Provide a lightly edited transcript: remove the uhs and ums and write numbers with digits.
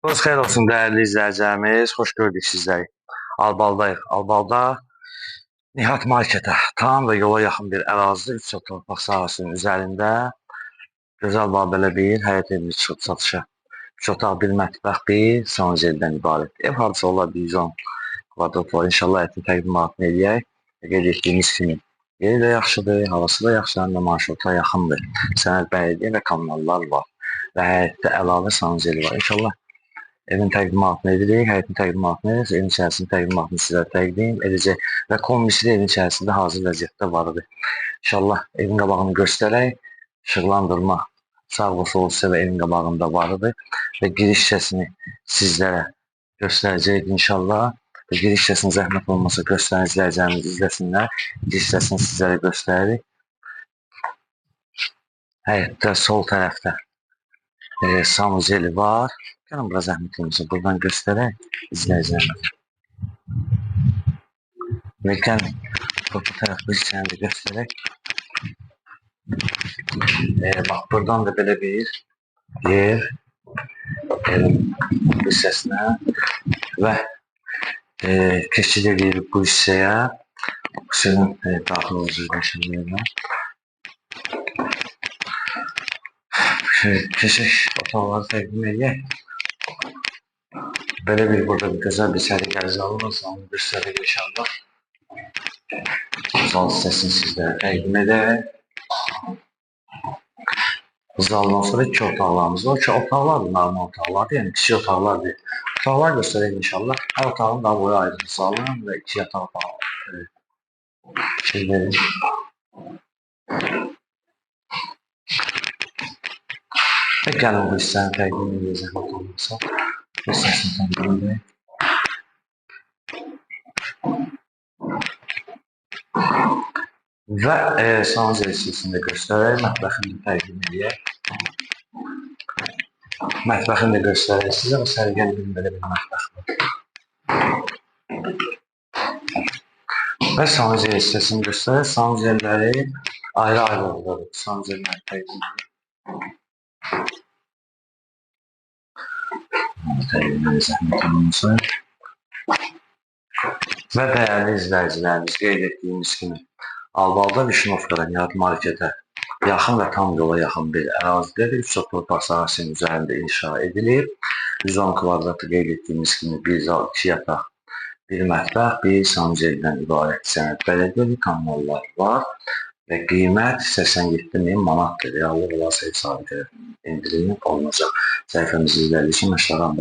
Xoş xeyir olsun dəyərli izləyicilərimiz. Xoş gördük sizləri. Albaldayıq. Albalda Nihat Marketə tam və yola yaxın bir ərazidə 3 sot torpaq sahəsinin üzərində gözəl belə bir həyət evini çıxıb satışa. 3 otaq, bir mətbəx, bir sanuzeldən ibarət. Ev hardasa olar 110 kvadrat var. İnşallah həyətin təqdimatını eləyək. Qeyd etdiyimiz kimi yeri də yaxşıdır, havası da yaxşıdır, həm də marşruta yaxındır. Sənəd bələdiyyə və kommunallar var və həyətdə əlavə sanuzeli var. İnşallah evin təqdimatını edirik, həyətin təqdimatını, evin içərisinin təqdimatını sizə təqdim edəcək və kombisi də evin içərisində hazır vəziyyətdə vardır. İnşallah evin qabağını göstərək, işıqlandırma sağ və sol hissə və evin qabağında vardır və giriş hissəsini sizlərə göstərəcək inşallah. Və giriş hissəsini zəhmət olmasa göstərən izləyicilərimiz izləsinlər. Giriş hissəsini sizlərə göstəririk. Həyətdə sol tərəfdə sanuzeli var. Gəlin bura zəhmət olmasa buradan göstərək izləyicilərimiz. Və gəlin bu tərəfdə hissəni də göstərək. Bax buradan da belə bir yer hissəsinə və keçid edirik bu hissəyə. Sizin daxil olacaq. Keçək otaqları təqdim edək. Belə bir burada gözəl bir səliqəli zalı var. Zalını göstərək inşallah. Zal hissəsini sizlərə təqdim edək. Zaldan sonra 2 otaqlarımız var. 2 otaqlar normal otaqlardır, yəni kiçik otaqlar deyil. Otaqlar göstərək inşallah. Hər otağın da boyu ayrıdır. Salon və 2 yataq şeyləri. Və gəlin bu hissəni təqdim edək zəhmət olmasa. Bu hissəsini təqdim edək. Və sanuzel hissəsini də göstərək. Mətbəxini də təqdim edək. Mətbəxini də göstərək sizə. Səliqəli bir belə bir mətbəx var. Və sanuzel hissəsini göstərək. Sanuzelləri ayrı-ayrı olur. Sanuzelləri təqdim edək. Təqdim zəhmət olmasa. Və dəyərli izləyicilərimiz, qeyd etdiyimiz kimi Albalda Vişnovkada Nihat Marketə yaxın və tam yola yaxın bir ərazidədir. 3 sot torpaq sahəsinin üzərində inşa edilib. 110 kvadratı qeyd etdiyimiz kimi 1 zal, 2 yataq, bir mətbəx, bir sanuzeldən ibarət sənəd bələdiyyə kommunallar var və qiymət 87.000 manatdır. Reallıq olarsa hesabı tərəfindən endirim olunacaq. Səhifəmizi izlədiyiniz üçün aşağıdan